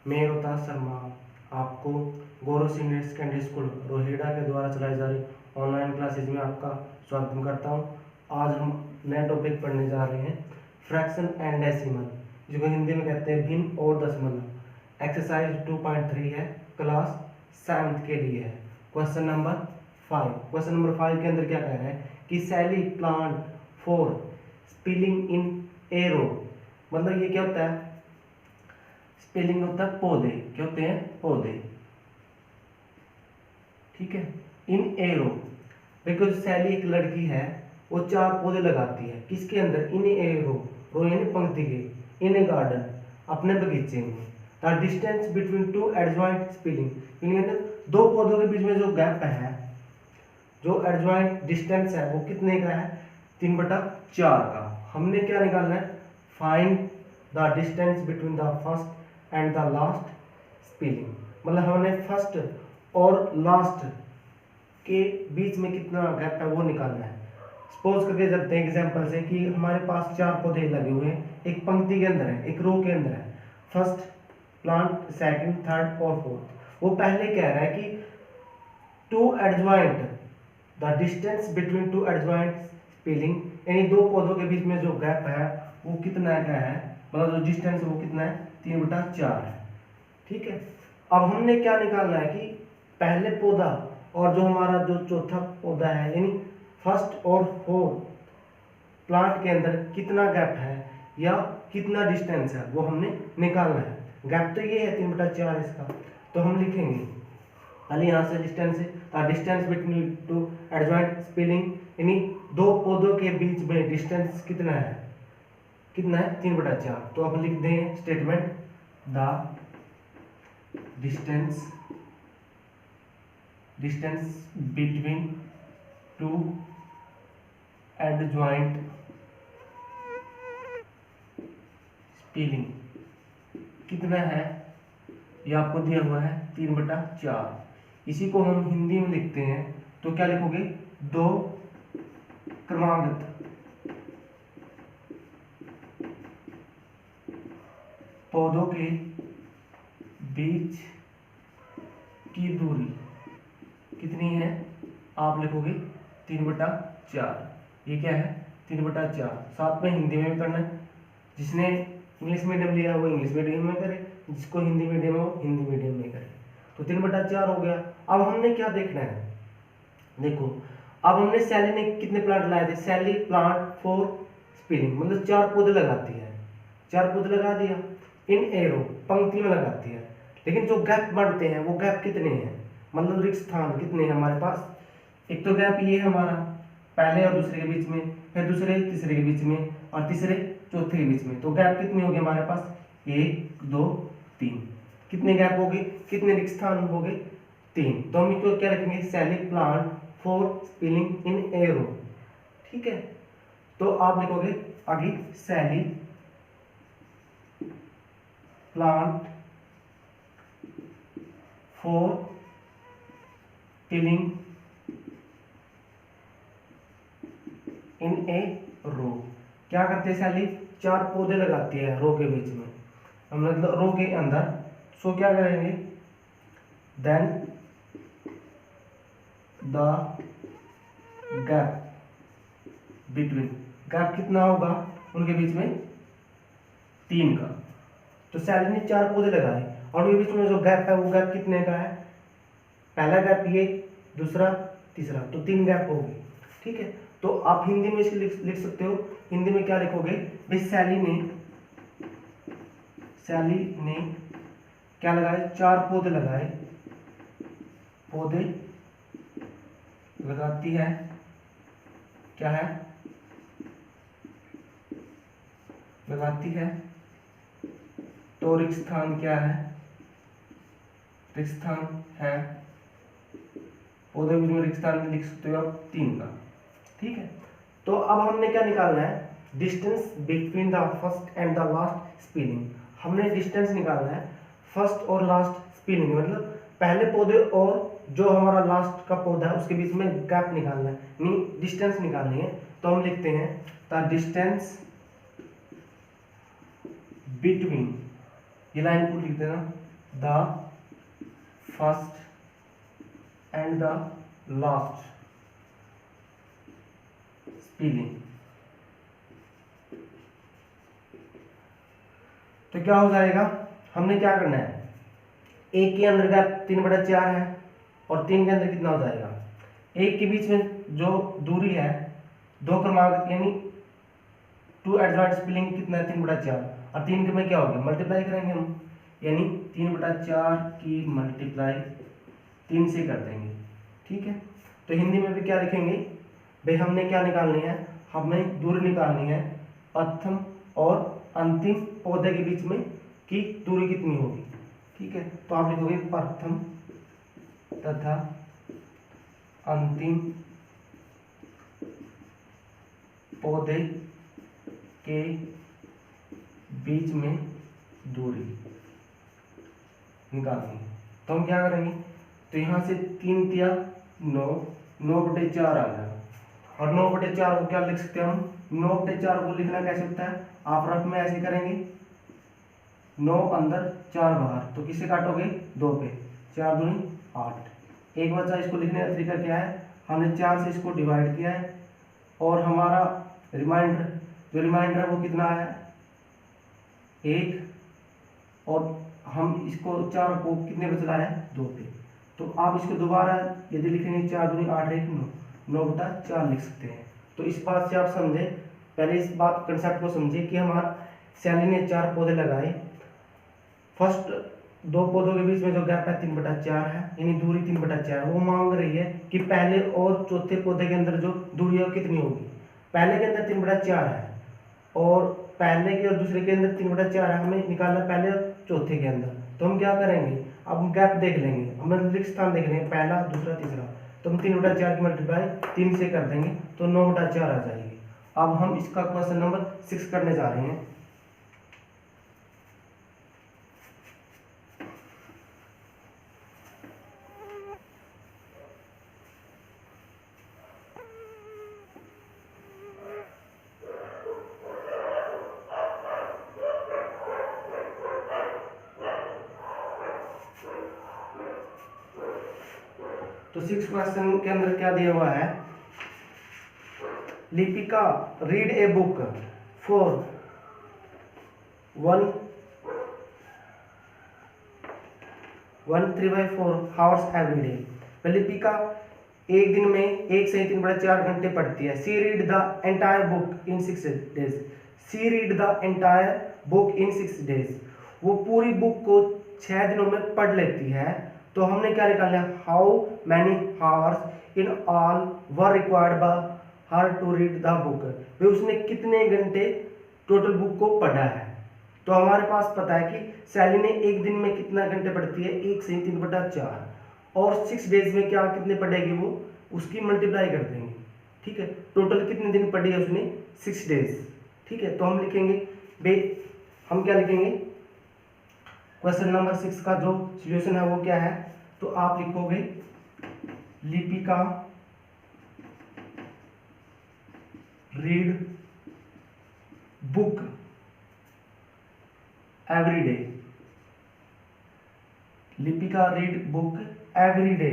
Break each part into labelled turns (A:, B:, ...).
A: मैं रोहतास शर्मा आपको गौरव senior secondary school Rohira के द्वारा चलाई जा रही ऑनलाइन क्लासेज में आपका स्वागत करता हूं। आज हम नए टॉपिक पढ़ने जा रहे हैं, फ्रैक्शन एंड डेसिमल, जिसको हिंदी में कहते हैं भिन्न और दशमलव। एक्सरसाइज 2.3 है, क्लास 7th के लिए है। क्वेश्चन नंबर 5 के अंदर क्या कह रहा है कि Sally plant for spilling in a row, मतलब ये क्या होता है, स्पेलिंग होता है पौधे, क्या होते हैं पौधे, ठीक है। इन एरो, देखो सैली एक लड़की है, वो 4 पौधे लगाती है, किसके अंदर, इन एरो, रो यानी पंक्ति के, इन ए गार्डन, अपने बगीचे में। The distance between two adjoint spelling, दो पौधों के बीच में जो गैप है, जो एडजॉइंट डिस्टेंस है, वो कितने का है, 3/4 का। हमने क्या निकालना है, find the distance between the first and the last spelling, मतलब हमने फर्स्ट और लास्ट के बीच में कितना गैप है वो निकालना है। सपोज करके चलते हैं एग्जांपल से कि हमारे पास 4 पौधे लगे हुए हैं, एक पंक्ति के अंदर है, एक रो के अंदर है, फर्स्ट प्लांट, सेकंड, थर्ड और फोर्थ। वो पहले कह रहा है कि two adjoint, the distance between two adjoint spelling, यानी दो पौधों के बीच में जो गैप है वो कितना का है, मतलब जो डिस्टेंस है वो कितना है, 3/4 है, ठीक है। अब हमने क्या निकालना है कि पहले पौधा और जो हमारा जो चौथा पौधा है, यानी फर्स्ट और फोर्थ प्लांट के अंदर कितना गैप है या कितना डिस्टेंस है वो हमने निकालना है। गैप तो ये है 3/4 इसका, तो हम लिखेंगे पहले यहाँ से डिस्टेंस है, distance between two adjoint spelling, यानी दो पौधों के बीच में डिस्टेंस कितना है, 3/4। तो अब लिख दें statement, the distance between two adjoint spelling कितना है, ये आपको दिया हुआ है 3/4। इसी को हम हिंदी में लिखते हैं तो क्या लिखोगे, दो क्रमागत पौधों के बीच की दूरी कितनी है, आप लिखोगे 3/4। ये क्या है, 3/4। साथ में हिंदी में भी करना है, जिसने इंग्लिश मीडियम लिया वो इंग्लिश मीडियम में करे, जिसको हिंदी मीडियम है वो हिंदी मीडियम में करे। तो 3/4 हो गया। अब हमने क्या देखना है, देखो अब हमने सैली ने कितने प्लांट लाए थे, सैली प्लांट फॉर स्पेलिंग, मतलब 4 पौधे लगाती है, 4 पौधे लगा दिया, इन एरो पंक्ति में लगाती है, लेकिन जो गैप बनते हैं वो गैप कितने हैं, मतलब रिक्त स्थान कितने हैं हमारे पास। एक तो गैप ये है हमारा पहले और दूसरे के बीच में, फिर दूसरे तीसरे के बीच में, और तीसरे चौथे के बीच में। तो गैप कितने हो गए हमारे पास, 1 2 3, कितने गैप हो गए, कितने रिक्त स्थान हो गए, 3। तो हम इसको क्या रखेंगे, Sally plant for spelling in a row, ठीक है। तो आप लिखोगे आगे, Sally plant for spelling in a row. क्या करते हैं, सैली 4 पौधे लगाती है रो के बीच में, मतलब रो के अंदर। सो क्या करेंगे, then the gap between, gap कितना होगा उनके बीच में, 3 का। तो सैली ने 4 पौधे लगाए और उनके बीच में जो गैप है वो गैप कितने का है, पहला गैप ये, दूसरा तीसरा, तो 3 गैप हो गए, ठीक है। तो आप हिंदी में इसको लिख सकते हो, हिंदी में क्या लिखोगे भाई, सैली ने क्या लगाए, 4 पौधे लगाए, पौधे लगाती है, क्या है, लगाती है, तो रिक्त स्थान क्या है, रिक्त स्थान है, पौधे के बीच में रिक्त स्थान लिख सकते हो आप 3 का, ठीक है। तो अब हमने क्या निकालना है, distance between the first and the last spelling. हमने डिस्टेंस निकालना है फर्स्ट और लास्ट स्पेलिंग, मतलब पहले पौधे और जो हमारा लास्ट का पौधा है उसके बीच में गैप निकालना है, मीन डिस्टेंस निकालनी है। तो हम लिखते हैं द डिस्टेंस बिटवीन, ये लाइन को लिख देना, the first and the last spelling. तो क्या हो जाएगा, हमने क्या करना है, एक के अंदर का 3/4 है और 3 के अंदर कितना हो जाएगा, एक के बीच में जो दूरी है 2 क्रमांक यानी 2 एडजॉइंट स्पेलिंग कितना है 3/4, और 3 के में क्या होगा मल्टीप्लाई करेंगे हम, यानी 3/4 की मल्टीप्लाई 3 से कर देंगे। ठीक है, तो हिंदी में भी क्या लिखेंगे भाई, हमने क्या निकालनी है, हमें दूरी निकालनी है प्रथम और अंतिम पौधे के बीच में की दूरी कितनी होगी। ठीक है, तो आप लिखोगे प्रथम तथा अंतिम पौधे के बीच में दूरी निकालनी है। तो हम क्या करेंगे, तो यहाँ से 3 तिया 9, 9/4 आ गया, और 9/4 को क्या लिख सकते हैं हम, 9/4 को लिखना कैसे होता है, आप रफ में ऐसे करेंगे 9 अंदर 4 बाहर, तो किसे काटोगे 2 पे, 4 दूनी 8। एक बचा, इसको लिखने का तरीका क्या है, हमने 4 से इसको डिवाइड किया है और हमारा रिमाइंडर है वो कितना है 1, और हम इसको 4 को कितने पे चला है 2 पे। तो आप इसको दोबारा यदि लिखेंगे 4 दूनी 8 1 9, 9/4 लिख सकते हैं। तो इस बात से आप समझे, पहले इस बात कंसेप्ट को समझे कि हमारा सैली ने 4 पौधे लगाए, फर्स्ट 2 पौधों के बीच में जो गैप है 3/4 है, यानी दूरी 3/4। वो मांग रही है कि पहले और चौथे पौधे के अंदर जो दूरी है कितनी होगी, पहले के अंदर 3/4 है और पहले के और दूसरे के अंदर 3/4 है, हमें निकालना पहले और चौथे के अंदर। तो हम क्या करेंगे, अब हम गैप देख लेंगे, हमें रिक्त स्थान देख लेंगे, पहला दूसरा तीसरा, तो हम 3/4 की मल्टीप्लाई 3 से कर देंगे तो 9/4 आ जाएगी। अब हम इसका क्वेश्चन नंबर 6 करने जा रहे हैं। तो 6 क्वेश्चन के अंदर क्या दिया हुआ है, Lipika read a book for 3/4 hours every day. Lipika एक दिन में 1 से 3/4 घंटे पढ़ती है। She read the entire book in 6 days. She read the entire book in 6 days. वो पूरी बुक को 6 दिनों में पढ़ लेती है। तो हमने क्या निकालना है, how many hours in all were required by her to read the book. वे उसने कितने घंटे टोटल बुक को पढ़ा है। तो हमारे पास पता है कि सैली ने एक दिन में कितना घंटे पढ़ती है, 1 से 3/4, और 6 डेज में क्या कितने पढ़ेगी वो, उसकी मल्टीप्लाई कर देंगे। ठीक है, टोटल कितने दिन पढ़ी है उसने, 6 डेज। ठीक है, तो हम लिखेंगे हम क्या लिखेंगे, क्वेश्चन नंबर 6 का जो सॉल्यूशन है वो क्या है, तो आप लिखोगे Lipika read book every day. Lipika read book every day.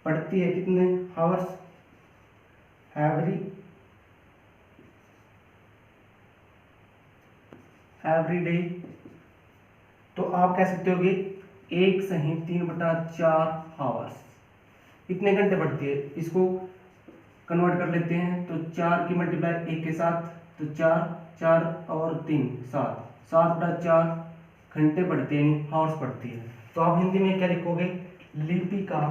A: पढ़ती है कितने आवर्स, एवरी डे। तो आप कह सकते होगे 1 सही 3/4 आवर्स, इतने घंटे पढ़ती है। इसको कन्वर्ट कर लेते हैं, तो 4 की मल्टीप्लाई 1 के साथ, तो 4 4 और 3 7, 7/4 घंटे पढ़ती है, यानी आवर्स पढ़ती है। तो आप हिंदी में क्या लिखोगे, लिपिका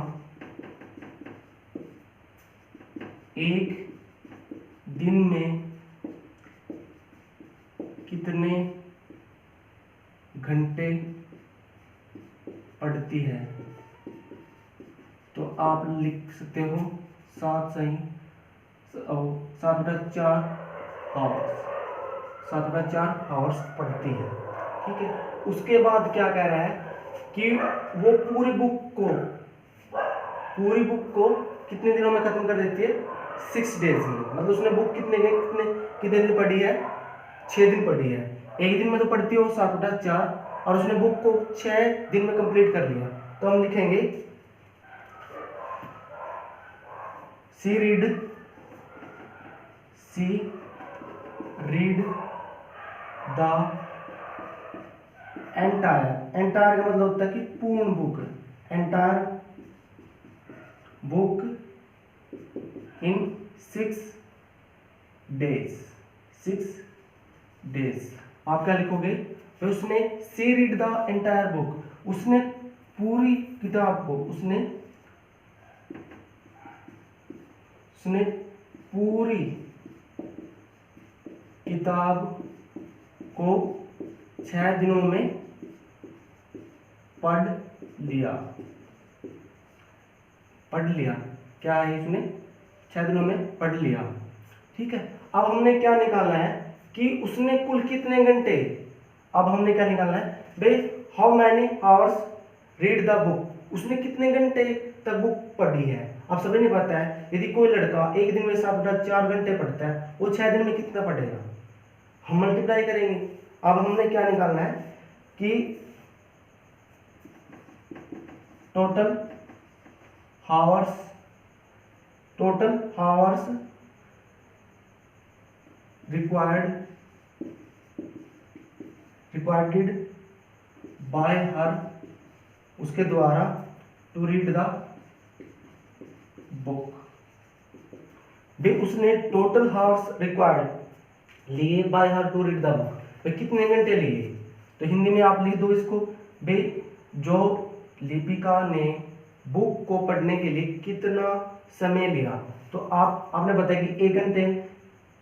A: एक दिन में कितने घंटे पढ़ती है। तो आप लिख सकते हो 7 सही 7/4 आवर्स, 7/4 आवर्स पढ़ती है। ठीक है, उसके बाद क्या कह रहा है कि वो पूरी बुक को कितने दिनों में खत्म कर देती है, 6 डेज में। मतलब उसने बुक कितने दिन पढ़ी है, 6 दिन पढ़ी है। एक दिन में तो पढ़ती हो 7 बटा 4 और उसने बुक को 6 दिन में कंप्लीट कर लिया, तो हम लिखेंगे सी रीड द एंटायर का मतलब होता है कि पूर्ण book, entire book in 6 days. आप क्या लिखोगे, तो उसने सी रीड द एंटायर बुक, उसने पूरी किताब को, उसने पूरी किताब को 6 दिनों में पढ़ लिया। क्या है, इसने 6 दिनों में पढ़ लिया। ठीक है, अब हमने क्या निकालना है कि उसने कुल कितने घंटे, अब हमने क्या निकालना है भाई, how many hours read the book, उसने कितने घंटे तक बुक पढ़ी है। अब सभी नहीं पता है, यदि कोई लड़का एक दिन में 7/4 घंटे पढ़ता है, वो 6 दिन में कितना पढ़ेगा, हम मल्टीप्लाई करेंगे। अब हमने क्या निकालना है कि total hours required by her, उसके द्वारा, टू रीड द बुक। भी उसने टोटल हावर्स रिक्वायर्ड लिए by her to read the book, भाई कितने घंटे लिए, तो हिंदी में आप लिख दो इसको, भाई जो लिपिका ने बुक को पढ़ने के लिए कितना समय लिया। तो आपने बताया कि 1 घंटे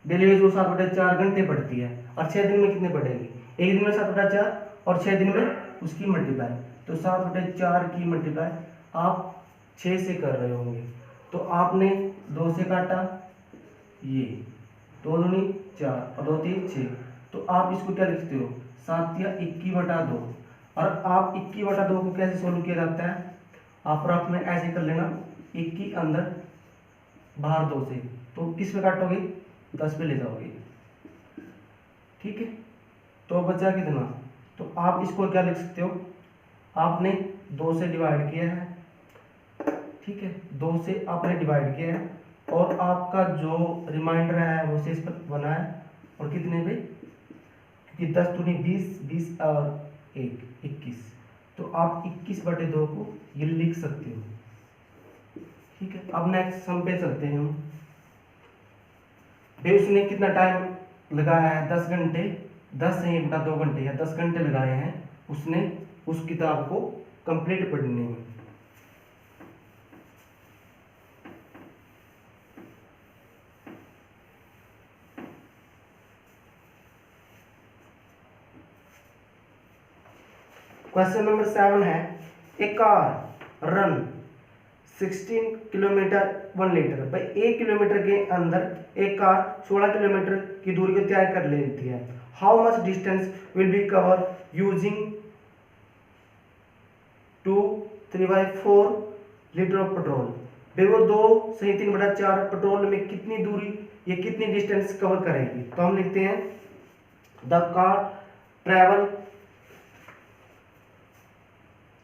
A: डेली बेस वो 7/4 घंटे पढ़ती है, और 6 दिन में कितने पढ़ेगी, एक दिन में 7/4 और 6 दिन में उसकी मल्टीप्लाई, तो 7/4 की मल्टीप्लाई आप 6 से कर रहे होंगे, तो आपने 2 से काटा, ये 2 दूनी 4 और 2 3 6, तो आप इसको क्या लिखते हो, 7 या 21/2। और आप 21/2 को कैसे सोल्व किया जाता है, आप रफ में ऐसे कर लेना, 21 अंदर बाहर 2 से, तो किस पे काटोगे, 10 पे ले जाओगे। ठीक है, तो बचा कितना, तो आप इसको क्या लिख सकते हो, आपने 2 से डिवाइड किया है, ठीक है, 2 से आपने डिवाइड किया है, और आपका जो रिमाइंडर है वो शेष पर बना है, और कितने पे, क्योंकि 10 दूनी 20, 20 और 1 21, तो आप 21/2 को ये लिख सकते हो। ठीक है, अब नेक्स्ट सम पे चलते हैं हम। भाई उसने कितना टाइम लगाया है, 10 घंटे, 10 से 1/2 घंटे या 10 घंटे लगाए हैं उसने उस किताब को कंप्लीट पढ़ने में। क्वेश्चन नंबर 7 है, ए कार रन 16 किलोमीटर 1 लीटर, भाई 1 किलोमीटर के अंदर एक कार 16 किलोमीटर की दूरी को तय कर लेती है। How much distance will be cover using 2 3/4 litre of petrol, भाई वो 2 से 3/4 पेट्रोल में कितनी दूरी, ये कितनी डिस्टेंस कवर करेगी। तो हम लिखते हैं द कार ट्रेवल,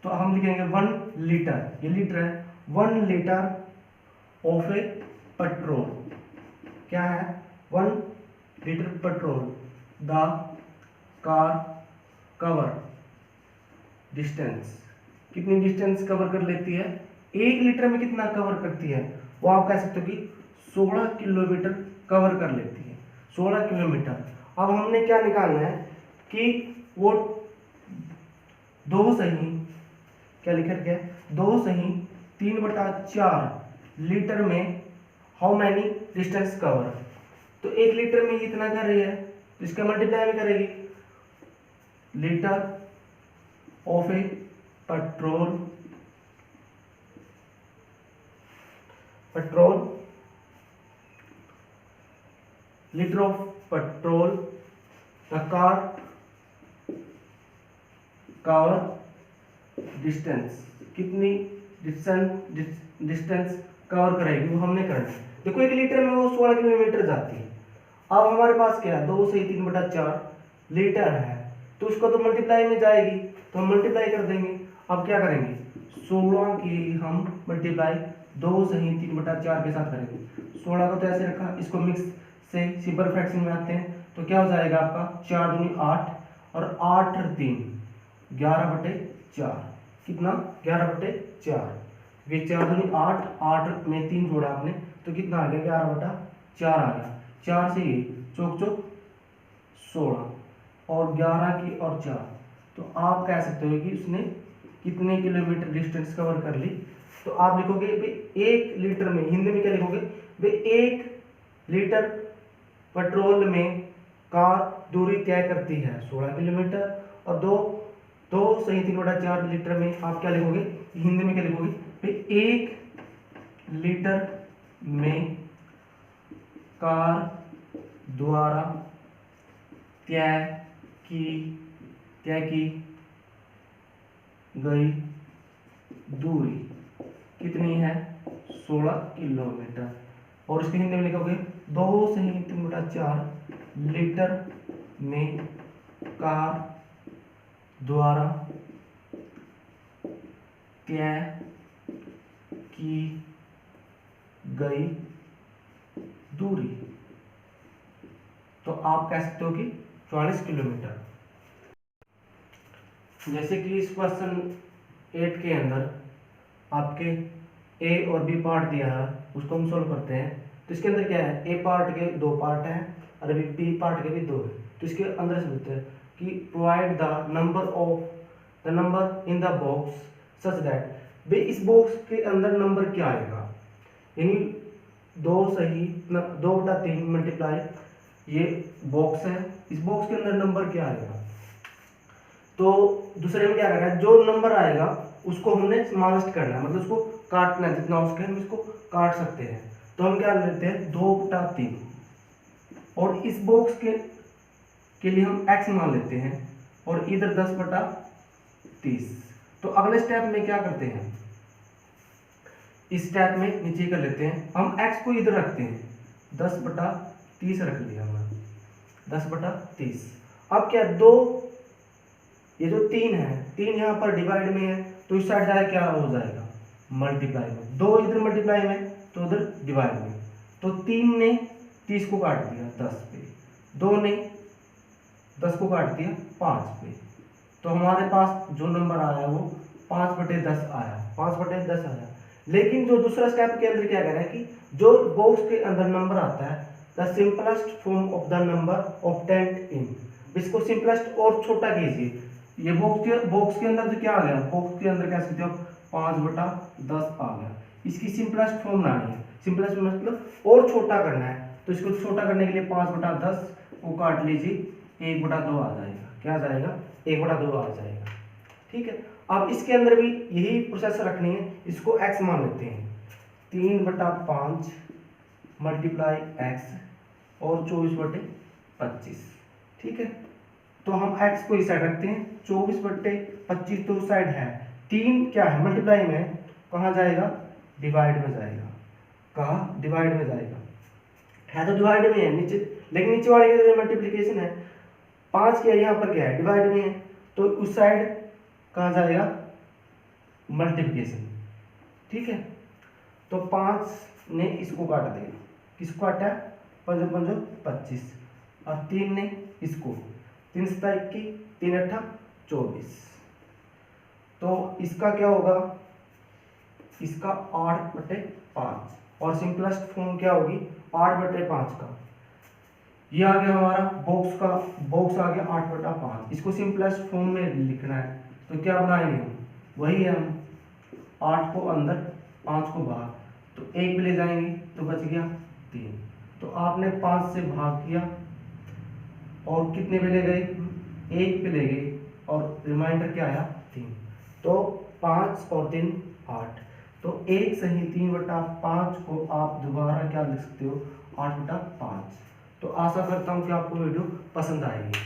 A: तो हम लिखेंगे 1 लीटर, ये लीटर है, 1 लीटर ऑफ ए पेट्रोल, क्या है 1 litre petrol, the car cover distance, कितनी डिस्टेंस कवर कर लेती है, 1 लीटर में कितना कवर करती है, वो आप कह सकते हो कि 16 किलोमीटर कवर कर लेती है, 16 किलोमीटर। अब हमने क्या निकालना है कि वो 2 सही, क्या लिखा गया, 2 सही 3/4 लीटर में हाउ मैनी डिस्टेंस कवर, तो 1 लीटर में इतना कर रही है, तो इसका मल्टीप्लाई में करेगी, litre of A petrol litre of petrol the car cover distance, कितनी डिस्टेंस कवर करेगी वो हमने करना है। देखो 1 लीटर में वो 16 किलोमीटर जाती है, अब हमारे पास क्या है, 2 सही 3/4 लीटर है, तो उसको तो मल्टीप्लाई में जाएगी, तो हम मल्टीप्लाई कर देंगे। अब क्या करेंगे, 16 की हम मल्टीप्लाई 2 सही 3/4 के साथ करेंगे। 16 को तो ऐसे रखा, इसको मिक्स से सिंपल फ्रैक्शन में आते हैं, तो क्या हो जाएगा आपका 4 दूनी 8 और 8 और 3 11/4, कितना 11/4। ये 4 दूनी 8, 8 में 3 जोड़ा आपने तो कितना आ गया 11/4 आ गया। 4 से ये चौक चौक 16 और 11 की और 4, तो आप कह सकते हो कि उसने कितने किलोमीटर डिस्टेंस कवर कर ली। तो आप लिखोगे भाई 1 लीटर में, हिंदी में क्या लिखोगे भाई 1 लीटर पेट्रोल में कार दूरी तय करती है 16 किलोमीटर, और 2 सही 3/4 लीटर में आप क्या लिखोगे, हिंदी में क्या लिखोगे भाई 1 लीटर में कार द्वारा तय की गई दूरी कितनी है 16 किलोमीटर। और इसके हिंदी में लिखोगे 2 सही 3/4 लीटर में कार द्वारा तय की गई दूरी, तो आप कह सकते हो कि 44 किलोमीटर। जैसे कि इस क्वेश्चन 8 के अंदर आपके ए और बी पार्ट दिया है, उसको हम सोल्व करते हैं। तो इसके अंदर क्या है, ए पार्ट के 2 पार्ट हैं और बी पार्ट के भी 2 है। तो इसके अंदर से बोलते हैं कि provide the number in the box such that, भाई इस बॉक्स के अंदर नंबर क्या आएगा, यानी 2 सही 2/3 मल्टीप्लाई ये बॉक्स है, इस बॉक्स के अंदर नंबर क्या आएगा। तो दूसरे में क्या करना है, जो नंबर आएगा उसको हमने स्मॉलेस्ट करना है, मतलब उसको काटना है, जितना उसके हम इसको काट सकते हैं। तो हम क्या लेते हैं 2/3, और इस बॉक्स के लिए हम x मान लेते हैं, और इधर 10/30। तो अगले स्टेप में क्या करते हैं, इस स्टेप में नीचे कर लेते हैं, हम x को इधर रखते हैं, 10/30 रख लिया हमने, 10/30। अब क्या 2, ये जो 3 है, 3 यहाँ पर डिवाइड में है, तो इस साइड जाए क्या हो जाएगा मल्टीप्लाई में, 2 इधर मल्टीप्लाई में तो उधर डिवाइड में। तो 3 ने 30 को काट दिया 10 पे, 2 ने 10 को काट दिया 5 पे, तो हमारे पास जो नंबर आया वो 5/10 आया, 5/10 आया। लेकिन जो दूसरा स्टेप के अंदर क्या कह रहा है कि जो बॉक्स के अंदर नंबर आता है, the simplest form of the number obtained इन, इसको सिंपलेस्ट और छोटा कीजिए। ये बॉक्स के अंदर तो क्या आ गया, बॉक्स के अंदर कह सकते हो 5/10 आ गया, इसकी सिंपलेस्ट फॉर्म लानी है, सिंपलेस्ट मतलब और छोटा करना है। तो इसको छोटा करने के लिए 5/10 को काट लीजिए, 1/2 आ जाएगा, क्या आ जाएगा 1/2 आ जाएगा। ठीक है, अब इसके अंदर भी यही प्रोसेस रखनी है, इसको x मान लेते हैं, 3/5 मल्टीप्लाई x और 24/25। ठीक है, तो हम x को इस साइड रखते हैं, 24/25 तो उस साइड है, 3 क्या है मल्टीप्लाई में, कहाँ जाएगा डिवाइड में जाएगा, कहाँ डिवाइड में जाएगा, है तो डिवाइड में है नीचे, लेकिन नीचे वाले के मल्टीप्लिकेशन है, 5 क्या यहाँ पर क्या है डिवाइड में है, तो उस साइड कहाँ जाएगा मल्टीप्लिकेशन। ठीक है, तो 5 ने इसको काट देगा, किसको काटा है 5×5 = 25, और 3 ने इसको, 3 × 7 = 21, 3 × 8 = 24। तो इसका क्या होगा, इसका 8/5, और सिंपलेस्ट फॉर्म क्या होगी 8/5 का। ये आ गया हमारा बॉक्स आ गया 8/5, इसको सिंपलेस्ट फॉर्म में लिखना है, तो क्या बनाएंगे हम, वही है, हम 8 को अंदर 5 को बाहर, तो 1 पे ले जाएंगे तो बच गया 3, तो आपने 5 से भाग किया और कितने पे ले गए 1 पे ले गए, और रिमाइंडर क्या आया 3, तो 5 और 3 8, तो 1 सही 3/5 को आप दोबारा क्या लिख सकते हो 8/5। तो आशा करता हूँ कि आपको वीडियो पसंद आएगी।